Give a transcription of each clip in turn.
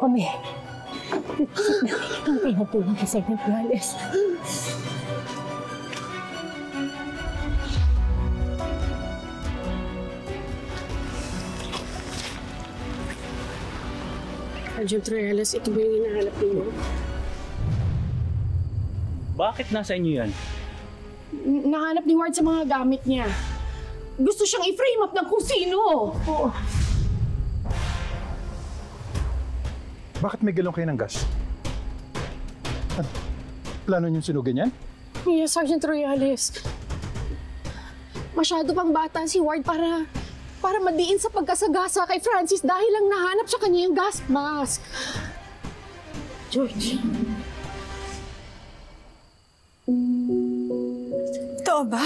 kami. Ang pinatulong kay Sergeant Morales. Sergeant Morales, ito ba yung hinahanap niyo? Bakit nasa inyo yan? Nahanap ni Ward sa mga gamit niya. Gusto siyang i-frame up ng kung sino. Oo. Bakit may galong kayo ng gas? Plano niyong sunugin yan? Yes, Sergeant Royales. Masyado pang bata si Ward para madiin sa pagkasagasa kay Francis dahil lang nahanap sa kanya yung gas mask. George. Totoo ba?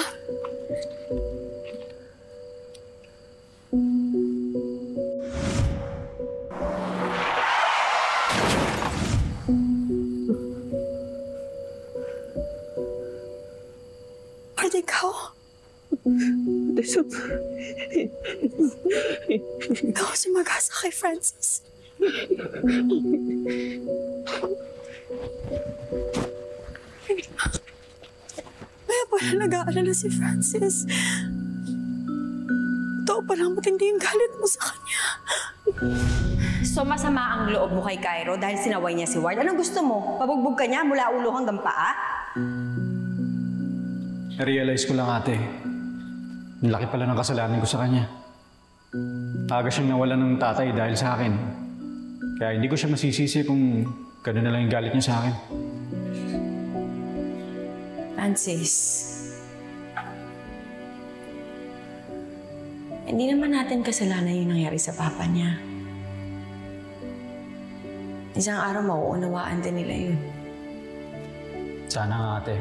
Pwede ikaw? Ikaw si mag-asa kay Francis. Kaya pala nag-aalala si Francis. Totoo palang matindi yung galit mo sa kanya. So masama ang loob mo kay Cairo dahil sinaway niya si Ward. Anong gusto mo? Pabugbog ka niya mula ulo hanggang paa? Na-realize ko lang, ate. Ang laki pala ng kasalanan ko sa kanya. Aga siyang nawalan ng tatay dahil sa akin. Kaya hindi ko siya masisisi kung gano'n na lang yung galit niya sa akin. Francis, hindi naman natin kasalanan yung nangyari sa papa niya. Isang araw mauunawaan din nila yun. Sana nga, ate.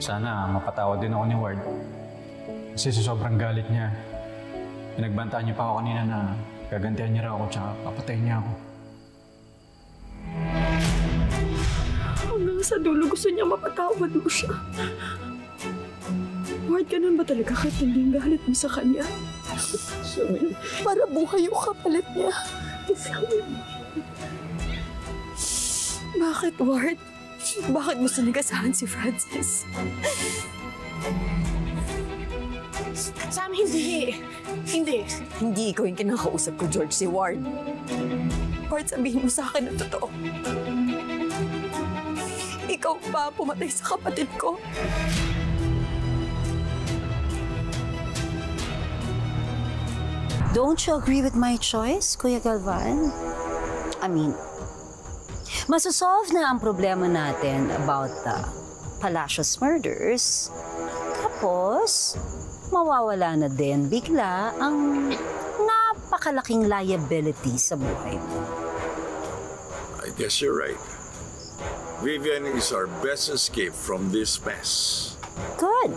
Sana mapatawad din ako ni Ward. Kasi sa sobrang galit niya, pinagbantaan niya pa ako kanina na gagantihan niya raw ako tsaka papatayin niya ako. Hanggang sa dulo gusto niya mapatawad mo siya. Ward, ganun ba talaga katinding galit mo sa kanya? Para buhay yung kapalit niya. Bakit, Ward? Bakit mo sinigasahan si Francis? Sam, hindi. Hindi. Hindi ikaw yung kinakausap ko, George, si Ward. Ward, sabihin mo sa akin ang totoo. Ikaw pa pumatay sa kapatid ko. Don't you agree with my choice, Kuya Galvan? I mean, masosolve na ang problema natin about the Palacios murders. Tapos, mawawala na din bigla ang napakalaking liability sa buhay mo. I guess you're right. Vivian is our best escape from this mess. Good.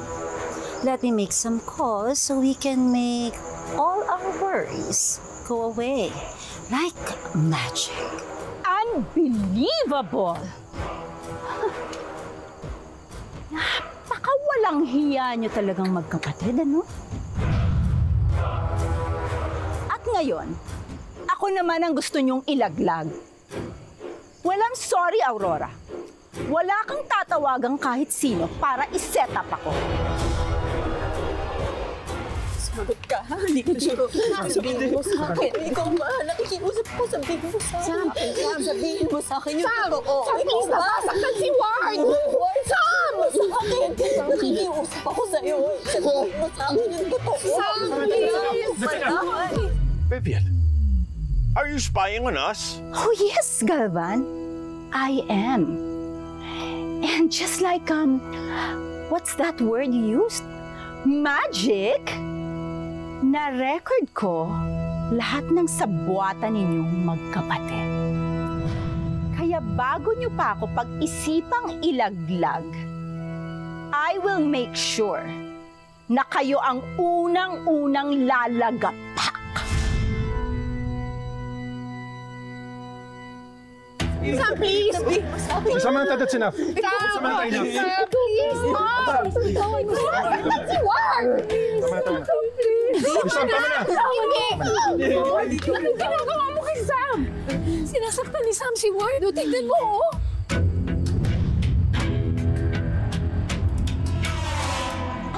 Let me make some calls so we can make all our worries go away like magic. Unbelievable! Napakawalang hiya niyo talagang magkapatid, ano? At ngayon, ako naman ang gusto niyong ilaglag. Well, I'm sorry, Aurora. Wala kang tatawagang kahit sino para i-set up ako. Sagot ka, ha? Hindi ko siya. Sabihin mo sa akin. Ikaw ba? Nakikiusap ko. Sabihin mo sa akin. Sam! Sabihin mo sa akin yung totoo. Sam, please, nasasaktan si Ward! Sam! Sa akin! Nakikiusap ako sa'yo. Sabihin mo sa akin yung totoo. Sam, please! Vivian, are you spying on us? Oh, yes, Galvan. I am. And just like, what's that word you used? Magic? Na-record ko lahat ng sabwatan ninyong magkapatid. Kaya bago nyo pa ako pag-isipang ilaglag, I will make sure na kayo ang unang-unang lalagapak. Sam, please! Samantha, that's enough. Sam! Samantha, enough. Sam, please! Mom! Nasasaktan si Ward! Samantha, Sam, tama na! Hindi! Anong ginagawa mo kay Sam? Sam! Sinasaktan ni Sam si Ward. O, tignan mo, oh!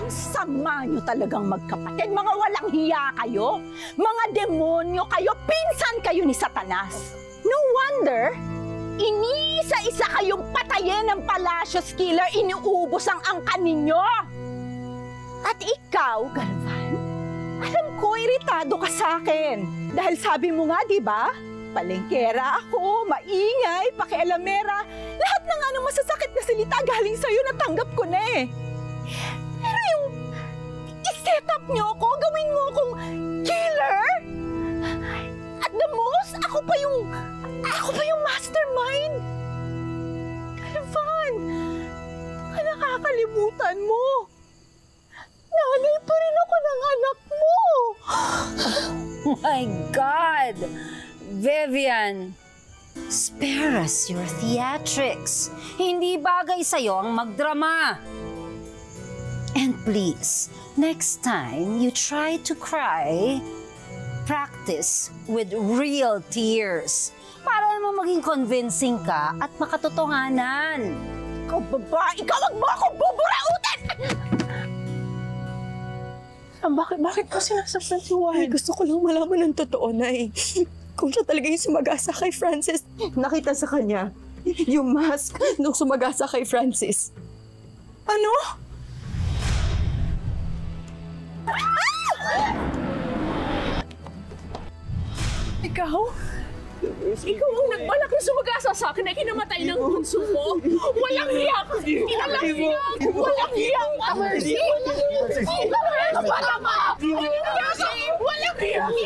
Ang sama nyo talagang magkapatid. Mga walang hiya kayo. Mga demonyo kayo. Pinsan kayo ni Satanas. No wonder, iniisa-isa kayong patayin ng Palacios Killer. Iniubos ang angkan ninyo. At ikaw, Galvan, alam ko, iritado ka sa akin. Dahil sabi mo nga, di ba? Palengkera ako, maingay, pakialamera. Lahat ng anong masasakit na salita galing sa'yo, natanggap ko na eh. Pero yung i-set up niyo ako, gawin mo akong killer? At the most, ako pa yung mastermind. Galvan, baka nakakalimutan mo. Nanay pa rin ako ng anak mo! My God! Vivian, spare us your theatrics. Hindi bagay sa'yo ang magdrama. And please, next time you try to cry, practice with real tears para naman maging convincing ka at makatotohanan. Ikaw, babae! Ikaw, wag mo akong buburautin! Bakit ko sinasaktan si Ward? Gusto ko lang malaman ng totoo, Nay. Kung siya talaga yung sumagasa kay Francis, nakita sa kanya yung mask nung sumagasa kay Francis. Ano? Ikaw? Ikaw ang nagbalak na sumagasa sa akin na kinamatay ng bunso mo? Walang hiya! Walang hiya! Walang hiya! Mercy! Walang hiya!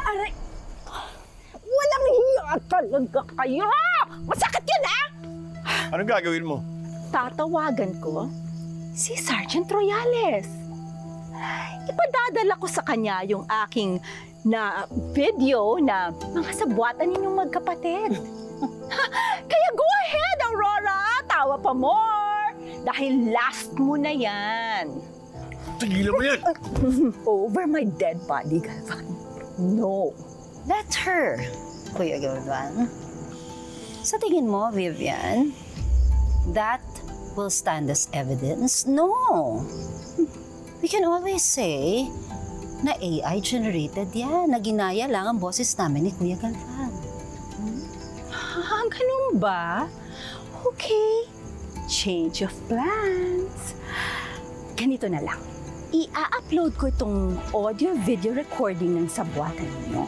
Aray! Walang hiya talaga kayo! Masakit yun, ha? Anong gagawin mo? Tatawagan ko si Sergeant Royales. Ipadadala ko sa kanya yung aking na video na mga sabwatan ninyong magkapatid. Kaya go ahead, Aurora! Tawa pa more! Dahil last mo na yan. Tigilan mo yan! Over my dead body, Galvan. No. Let her, Kuya Galvan. Sa tingin mo, Vivian, that will stand as evidence? No. We can always say na AI generated yan, na ginaya lang ang boses namin ni Kuya Galvan. Ganun ba? Okay. Change of plans. Ganito na lang. I-upload ko itong audio-video recording ng sabwatan ninyo.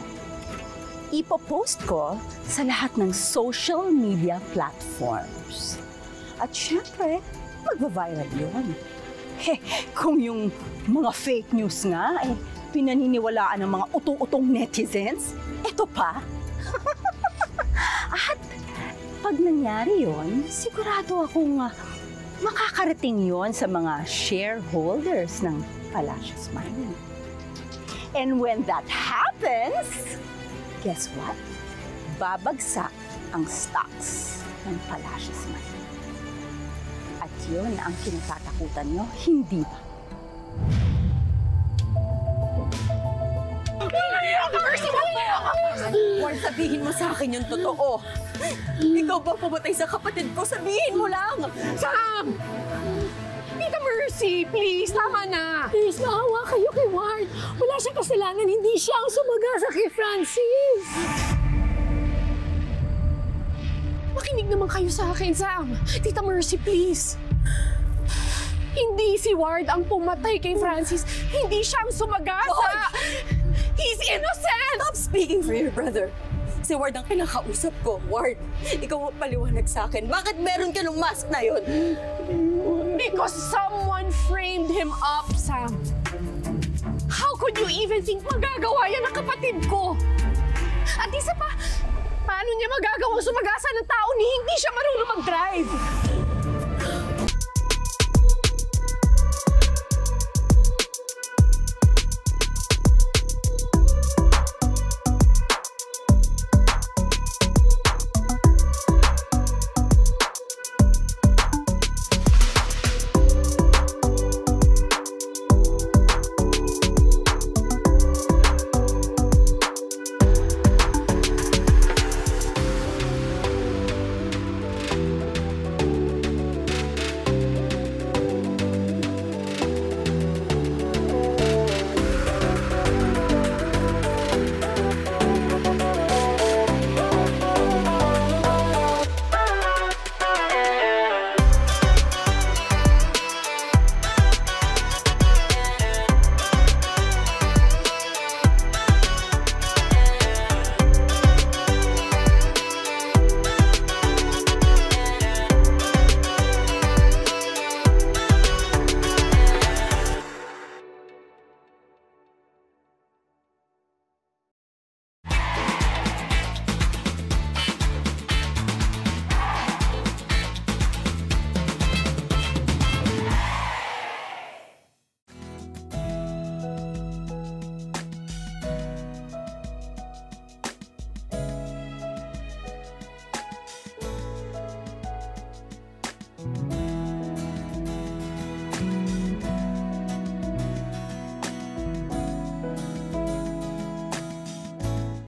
Ipopost ko sa lahat ng social media platforms. At syempre, magva-viral yun. Kung yung mga fake news nga, pinaniniwalaan ng mga utu-utong netizens, eto pa. At pag nangyari yon, sigurado akong makakarating yon sa mga shareholders ng Palacios Mining. And when that happens, guess what? Babagsak ang stocks ng Palacios Mining. At yun ang kinatatakutan nyo, hindi ba? Ward, sabihin mo sa akin yung totoo. Ikaw ba pumatay sa kapatid ko? Sabihin mo lang! Sam! Tita Mercy, please, tama na! Please, maawa kayo kay Ward. Wala siyang kasalanan, hindi siya ang sumagasa kay Francis. Makinig naman kayo sa akin, Sam. Tita Mercy, please. Hindi si Ward ang pumatay kay Francis. Hindi siya ang sumagasa. God! He's innocent! Stop speaking for your brother. Si Ward ang kinakausap ko. Ward, ikaw ang paliwanag sa akin. Bakit meron ka ng mask na yun? Because someone framed him up, Sam. How could you even think magagawa yan ng kapatid ko? At isa pa, paano niya magagawang sumagasa ng tao ni hindi siya marunong mag-drive?